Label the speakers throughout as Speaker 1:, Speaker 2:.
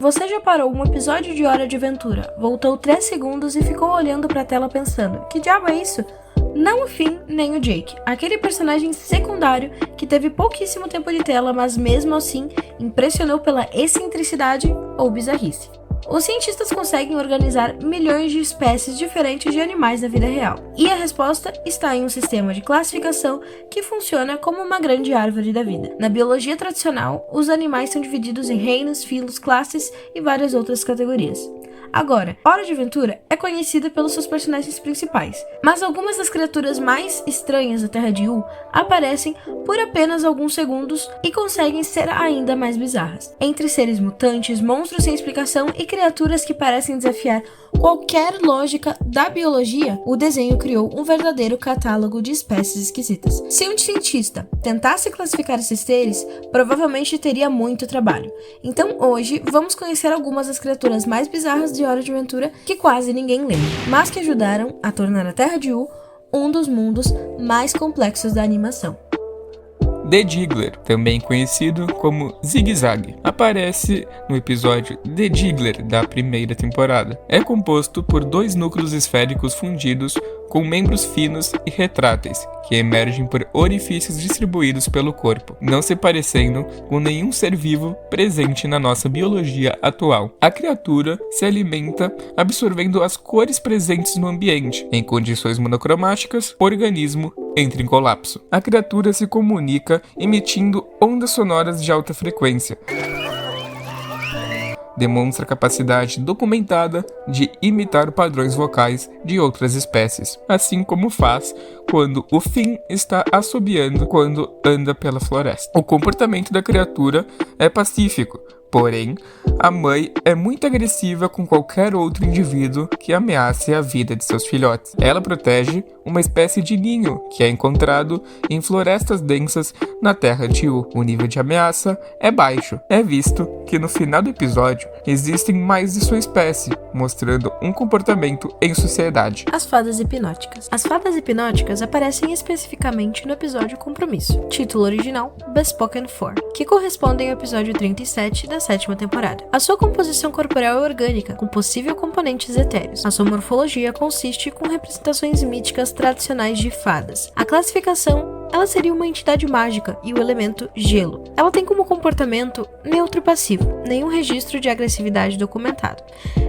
Speaker 1: Você já parou um episódio de Hora de Aventura, voltou 3 segundos e ficou olhando pra tela pensando, que diabo é isso? Não o Finn nem o Jake, aquele personagem secundário que teve pouquíssimo tempo de tela, mas mesmo assim impressionou pela excentricidade ou bizarrice. Os cientistas conseguem organizar milhões de espécies diferentes de animais na vida real, e a resposta está em um sistema de classificação que funciona como uma grande árvore da vida. Na biologia tradicional, os animais são divididos em reinos, filos, classes e várias outras categorias. Agora, Hora de Aventura é conhecida pelos seus personagens principais, mas algumas das criaturas mais estranhas da Terra de Yu aparecem por apenas alguns segundos e conseguem ser ainda mais bizarras. Entre seres mutantes, monstros sem explicação e criaturas que parecem desafiar qualquer lógica da biologia, o desenho criou um verdadeiro catálogo de espécies esquisitas. Se um cientista tentasse classificar esses seres, provavelmente teria muito trabalho. Então hoje vamos conhecer algumas das criaturas mais bizarras de Hora de Aventura que quase ninguém lembra, mas que ajudaram a tornar a Terra de Yu um dos mundos mais complexos da animação.
Speaker 2: The Diggler, também conhecido como Zig Zag, aparece no episódio The Diggler da primeira temporada. É composto por 2 núcleos esféricos fundidos com membros finos e retráteis, que emergem por orifícios distribuídos pelo corpo, não se parecendo com nenhum ser vivo presente na nossa biologia atual. A criatura se alimenta absorvendo as cores presentes no ambiente. Em condições monocromáticas, o organismo entra em colapso. A criatura se comunica emitindo ondas sonoras de alta frequência. Demonstra capacidade documentada de imitar padrões vocais de outras espécies, assim como faz quando o Finn está assobiando quando anda pela floresta. O comportamento da criatura é pacífico, porém, a mãe é muito agressiva com qualquer outro indivíduo que ameace a vida de seus filhotes. Ela protege uma espécie de ninho que é encontrado em florestas densas na Terra de Yu. O nível de ameaça é baixo. É visto que no final do episódio existem mais de sua espécie, mostrando um comportamento em sociedade.
Speaker 1: As fadas hipnóticas. As fadas hipnóticas aparecem especificamente no episódio Compromisso, título original Bespoken 4, que correspondem ao episódio 37 da 7ª temporada. A sua composição corporal é orgânica, com possível componentes etéreos. A sua morfologia consiste com representações míticas tradicionais de fadas. A classificação, ela seria uma entidade mágica e o elemento gelo. Ela tem como comportamento neutro e passivo, nenhum registro de agressividade documentado.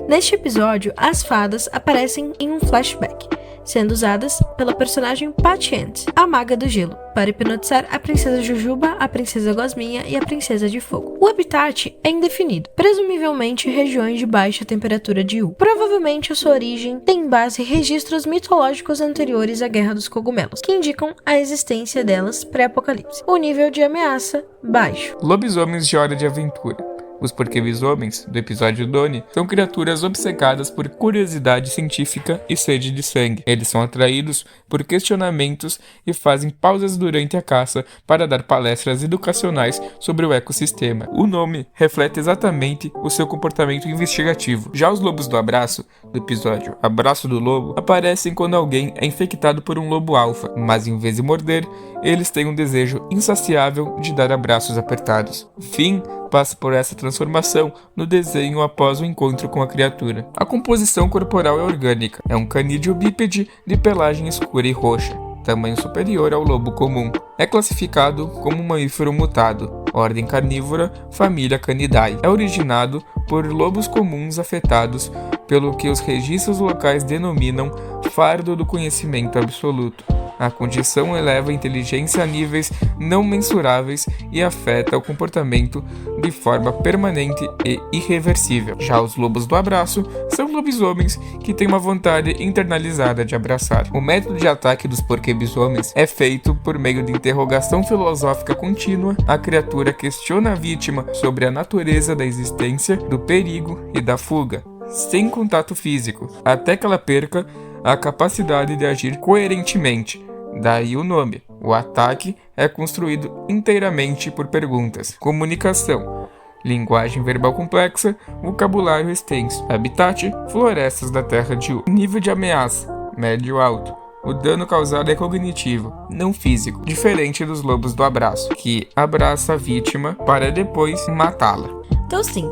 Speaker 1: Neste episódio, as fadas aparecem em um flashback, sendo usadas pela personagem Patience, a maga do gelo, para hipnotizar a princesa Jujuba, a princesa Gosminha e a princesa de fogo. O habitat é indefinido, presumivelmente regiões de baixa temperatura de Yu. Provavelmente a sua origem tem em base registros mitológicos anteriores à Guerra dos Cogumelos, que indicam a existência delas pré-apocalipse. O nível de ameaça, baixo.
Speaker 2: Lobisomens de Hora de Aventura. Os porquebisomens, do episódio Donnie, são criaturas obcecadas por curiosidade científica e sede de sangue. Eles são atraídos por questionamentos e fazem pausas durante a caça para dar palestras educacionais sobre o ecossistema. O nome reflete exatamente o seu comportamento investigativo. Já os lobos do abraço, do episódio Abraço do Lobo, aparecem quando alguém é infectado por um lobo alfa, mas em vez de morder, eles têm um desejo insaciável de dar abraços apertados. Finn passa por essa transformação no desenho após o encontro com a criatura. A composição corporal é orgânica. É um canídeo bípede de pelagem escura e roxa, tamanho superior ao lobo comum. É classificado como um mamífero mutado, ordem carnívora, família Canidae. É originado por lobos comuns afetados pelo que os registros locais denominam fardo do conhecimento absoluto. A condição eleva a inteligência a níveis não mensuráveis e afeta o comportamento de forma permanente e irreversível. Já os lobos do abraço são lobisomens que têm uma vontade internalizada de abraçar. O método de ataque dos porquebisomens é feito por meio de interrogação filosófica contínua. A criatura questiona a vítima sobre a natureza da existência, do perigo e da fuga, sem contato físico, até que ela perca a capacidade de agir coerentemente. Daí o nome. O ataque é construído inteiramente por perguntas. Comunicação. Linguagem verbal complexa, vocabulário extenso. Habitat, florestas da Terra de Yu. Nível de ameaça, médio-alto. O dano causado é cognitivo, não físico, diferente dos lobos do abraço, que abraça a vítima para depois matá-la.
Speaker 1: Então sim,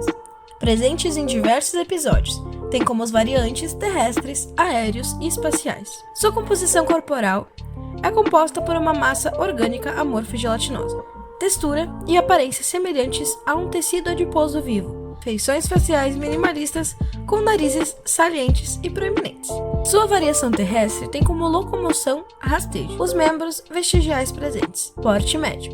Speaker 1: presentes em diversos episódios. Tem como as variantes terrestres, aéreos e espaciais. Sua composição corporal é composta por uma massa orgânica amorfa e gelatinosa, textura e aparência semelhantes a um tecido adiposo vivo, feições faciais minimalistas com narizes salientes e proeminentes. Sua variação terrestre tem como locomoção rastejo, os membros vestigiais presentes, porte médio.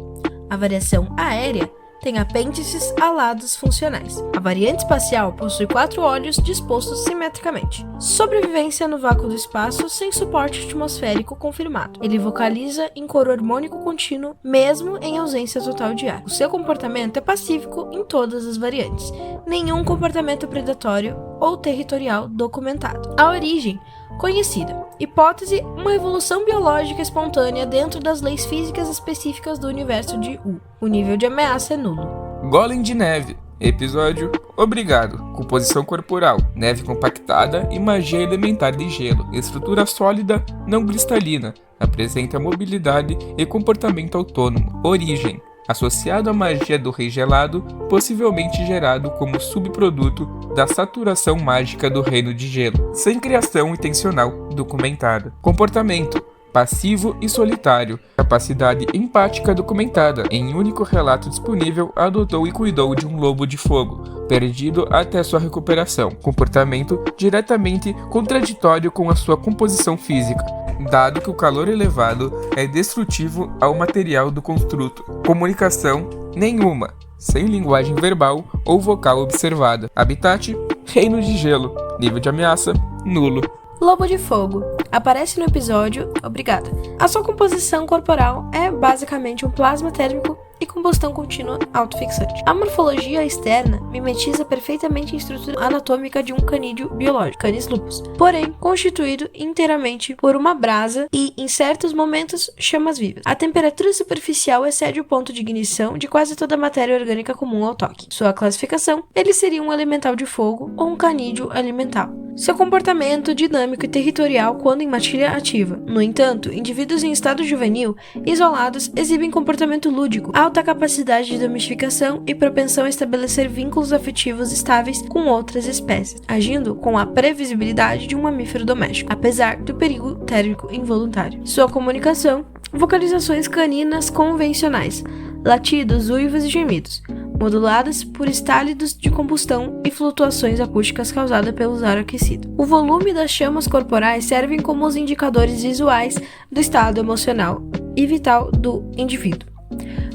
Speaker 1: A variação aérea tem apêndices alados funcionais. A variante espacial possui 4 olhos dispostos simetricamente. Sobrevivência no vácuo do espaço sem suporte atmosférico confirmado. Ele vocaliza em coro harmônico contínuo, mesmo em ausência total de ar. O seu comportamento é pacífico em todas as variantes. Nenhum comportamento predatório ou territorial documentado. A origem conhecida. Hipótese: uma evolução biológica espontânea dentro das leis físicas específicas do universo de U. O nível de ameaça é nulo.
Speaker 2: Golem de neve. Episódio Obrigado. Composição corporal: neve compactada e magia elementar de gelo. Estrutura sólida, não cristalina. Apresenta mobilidade e comportamento autônomo. Origem: associado à magia do Rei Gelado, possivelmente gerado como subproduto da saturação mágica do Reino de Gelo, sem criação intencional documentada. Comportamento: passivo e solitário. Capacidade empática documentada. Em único relato disponível, adotou e cuidou de um lobo de fogo, perdido até sua recuperação. Comportamento diretamente contraditório com a sua composição física, dado que o calor elevado é destrutivo ao material do construto. Comunicação: nenhuma, sem linguagem verbal ou vocal observada. Habitat: Reino de Gelo. Nível de ameaça: nulo.
Speaker 1: Lobo de Fogo. Aparece no episódio Obrigada. A sua composição corporal é basicamente um plasma térmico e combustão contínua autofixante. A morfologia externa mimetiza perfeitamente a estrutura anatômica de um canídeo biológico, Canis lupus, porém constituído inteiramente por uma brasa e, em certos momentos, chamas vivas. A temperatura superficial excede o ponto de ignição de quase toda a matéria orgânica comum ao toque. Sua classificação: ele seria um elemental de fogo ou um canídeo elemental. Seu comportamento dinâmico e territorial quando em matilha ativa. No entanto, indivíduos em estado juvenil, isolados, exibem comportamento lúdico, alta capacidade de domesticação e propensão a estabelecer vínculos afetivos estáveis com outras espécies, agindo com a previsibilidade de um mamífero doméstico, apesar do perigo térmico involuntário. Sua comunicação: vocalizações caninas convencionais, latidos, uivos e gemidos, moduladas por estálidos de combustão e flutuações acústicas causadas pelo ar aquecido. O volume das chamas corporais servem como os indicadores visuais do estado emocional e vital do indivíduo.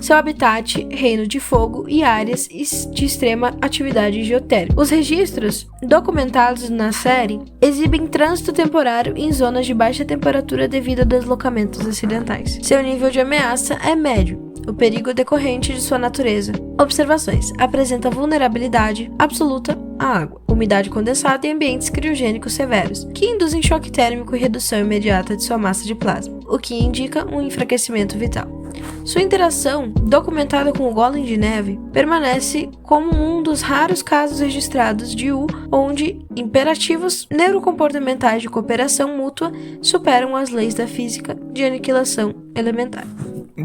Speaker 1: Seu habitat: reino de fogo e áreas de extrema atividade geotérmica. Os registros documentados na série exibem trânsito temporário em zonas de baixa temperatura devido a deslocamentos acidentais. Seu nível de ameaça é médio. O perigo decorrente de sua natureza. Observações: apresenta vulnerabilidade absoluta à água, umidade condensada e ambientes criogênicos severos, que induzem choque térmico e redução imediata de sua massa de plasma, o que indica um enfraquecimento vital. Sua interação, documentada com o Golem de Neve, permanece como um dos raros casos registrados de U onde imperativos neurocomportamentais de cooperação mútua superam as leis da física de aniquilação elementar.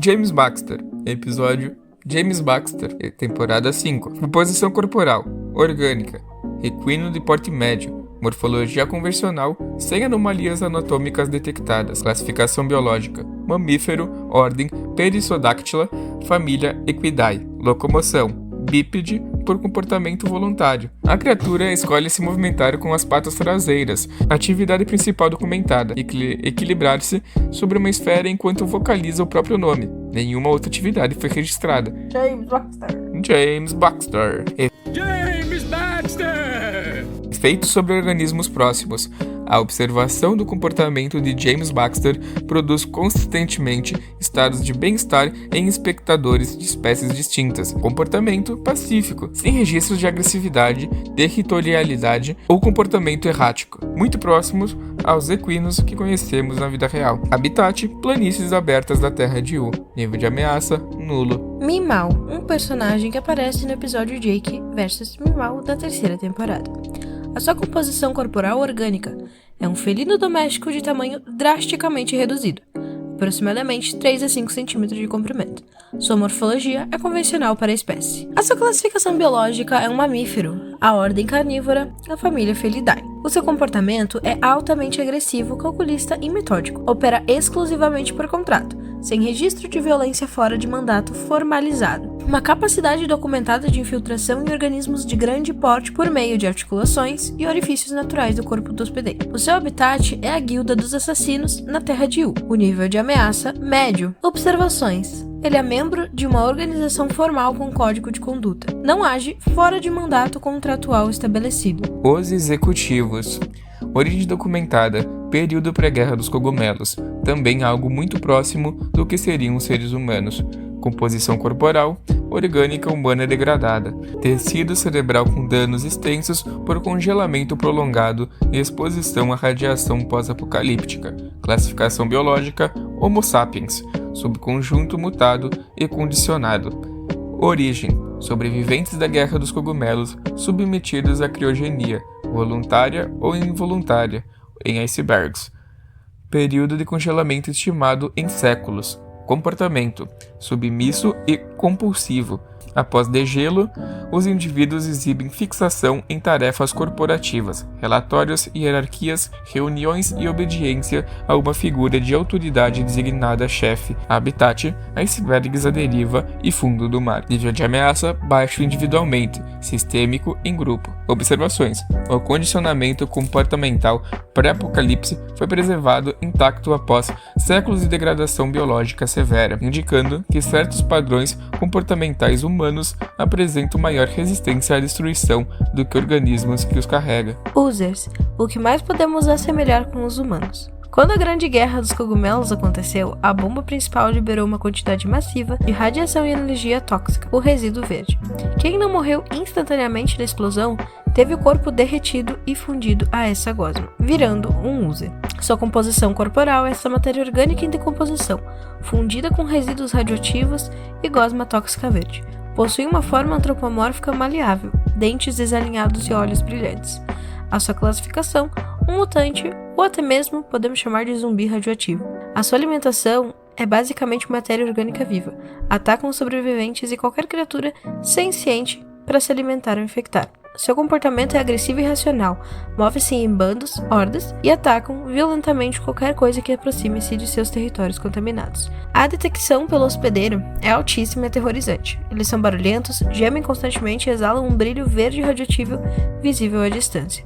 Speaker 2: James Baxter. Episódio James Baxter, temporada 5. Composição corporal: orgânica. Equino de porte médio. Morfologia convencional, sem anomalias anatômicas detectadas. Classificação biológica: mamífero, ordem Perissodactyla, família Equidae. Locomoção: bípede por comportamento voluntário. A criatura escolhe se movimentar com as patas traseiras, atividade principal documentada, equilibrar-se sobre uma esfera enquanto vocaliza o próprio nome. Nenhuma outra atividade foi registrada.
Speaker 1: James Baxter.
Speaker 2: James Baxter. Efeitos sobre organismos próximos. A observação do comportamento de James Baxter produz consistentemente estados de bem-estar em espectadores de espécies distintas. Comportamento pacífico, sem registros de agressividade, territorialidade ou comportamento errático, muito próximos aos equinos que conhecemos na vida real. Habitat: planícies abertas da Terra de U. Nível de ameaça: nulo.
Speaker 1: Mimau, um personagem que aparece no episódio Jake vs Mimau da 3ª temporada. A sua composição corporal orgânica é um felino doméstico de tamanho drasticamente reduzido, aproximadamente 3 a 5 cm de comprimento. Sua morfologia é convencional para a espécie. A sua classificação biológica é um mamífero, a ordem carnívora, a família Felidae. O seu comportamento é altamente agressivo, calculista e metódico. Opera exclusivamente por contrato, sem registro de violência fora de mandato formalizado. Uma capacidade documentada de infiltração em organismos de grande porte por meio de articulações e orifícios naturais do corpo do hospedeiro. O seu habitat é a Guilda dos Assassinos na Terra de U. O nível de ameaça, médio. Observações. Ele é membro de uma organização formal com código de conduta. Não age fora de mandato contratual estabelecido.
Speaker 2: Os executivos. Origem documentada, período pré-guerra dos cogumelos. Também algo muito próximo do que seriam os seres humanos. Composição corporal, orgânica humana degradada. Tecido cerebral com danos extensos por congelamento prolongado e exposição à radiação pós-apocalíptica. Classificação biológica, Homo sapiens. Subconjunto mutado e condicionado. Origem: sobreviventes da Guerra dos Cogumelos submetidos à criogenia, voluntária ou involuntária, em icebergs. Período de congelamento estimado em séculos. Comportamento: submisso e compulsivo. Após degelo, os indivíduos exibem fixação em tarefas corporativas, relatórios, hierarquias, reuniões e obediência a uma figura de autoridade designada chefe. Habitat: icebergs à deriva e fundo do mar. Nível de ameaça: baixo individualmente, sistêmico em grupo. Observações: o condicionamento comportamental pré-apocalipse foi preservado intacto após séculos de degradação biológica severa, indicando que certos padrões comportamentais humanos apresentam maior resistência à destruição do que organismos que os carregam.
Speaker 1: Users: o que mais podemos assemelhar com os humanos. Quando a Grande Guerra dos Cogumelos aconteceu, a bomba principal liberou uma quantidade massiva de radiação e energia tóxica, o resíduo verde. Quem não morreu instantaneamente na explosão teve o corpo derretido e fundido a essa gosma, virando um user. Sua composição corporal é essa matéria orgânica em decomposição, fundida com resíduos radioativos e gosma tóxica verde. Possui uma forma antropomórfica maleável, dentes desalinhados e olhos brilhantes. A sua classificação, um mutante ou até mesmo podemos chamar de zumbi radioativo. A sua alimentação é basicamente matéria orgânica viva. Atacam os sobreviventes e qualquer criatura senciente para se alimentar ou infectar. Seu comportamento é agressivo e irracional, move-se em bandos, hordas e atacam violentamente qualquer coisa que aproxime-se de seus territórios contaminados. A detecção pelo hospedeiro é altíssima e aterrorizante. Eles são barulhentos, gemem constantemente e exalam um brilho verde radioativo visível à distância.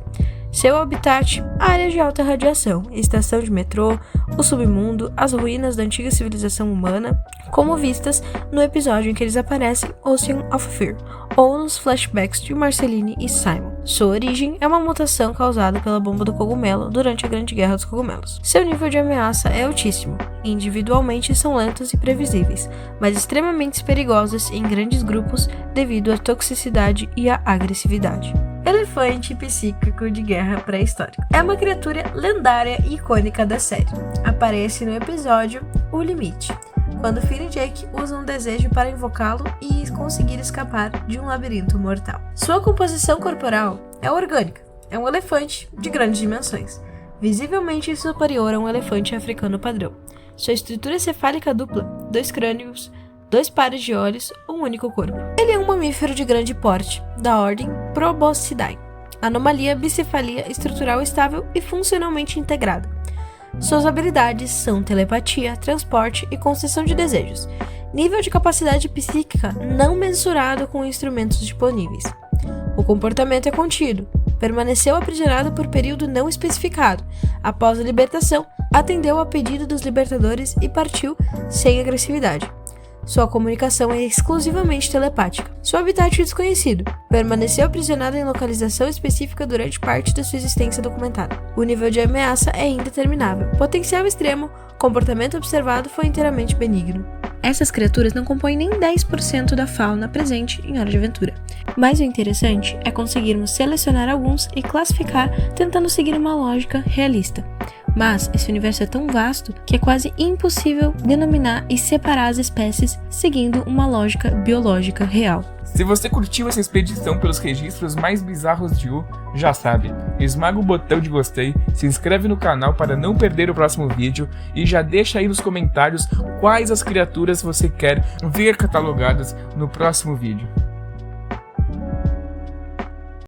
Speaker 1: Seu habitat: áreas de alta radiação, estação de metrô, o submundo, as ruínas da antiga civilização humana, como vistas no episódio em que eles aparecem, Ocean of Fear, ou nos flashbacks de Marceline e Simon. Sua origem é uma mutação causada pela bomba do cogumelo durante a Grande Guerra dos Cogumelos. Seu nível de ameaça é altíssimo. Individualmente são lentos e previsíveis, mas extremamente perigosos em grandes grupos devido à toxicidade e à agressividade. Elefante psíquico de guerra pré-histórico. É uma criatura lendária e icônica da série. Aparece no episódio O Limite, quando Finn e Jake usam um desejo para invocá-lo e conseguir escapar de um labirinto mortal. Sua composição corporal é orgânica. É um elefante de grandes dimensões, visivelmente superior a um elefante africano padrão. Sua estrutura cefálica dupla, 2 crânios, 2 pares de olhos, um único corpo. Ele é um mamífero de grande porte, da ordem Proboscidae. Anomalia bicefalia estrutural estável e funcionalmente integrada. Suas habilidades são telepatia, transporte e concessão de desejos. Nível de capacidade psíquica não mensurado com instrumentos disponíveis. O comportamento é contido. Permaneceu aprisionado por período não especificado. Após a libertação, atendeu ao pedido dos libertadores e partiu sem agressividade. Sua comunicação é exclusivamente telepática. Seu habitat é desconhecido. Permaneceu aprisionado em localização específica durante parte da sua existência documentada. O nível de ameaça é indeterminável. Potencial extremo. Comportamento observado foi inteiramente benigno. Essas criaturas não compõem nem 10% da fauna presente em Hora de Aventura. Mas o interessante é conseguirmos selecionar alguns e classificar tentando seguir uma lógica realista. Mas esse universo é tão vasto que é quase impossível denominar e separar as espécies seguindo uma lógica biológica real.
Speaker 2: Se você curtiu essa expedição pelos registros mais bizarros de U, já sabe, esmaga o botão de gostei, se inscreve no canal para não perder o próximo vídeo e já deixa aí nos comentários quais as criaturas você quer ver catalogadas no próximo vídeo.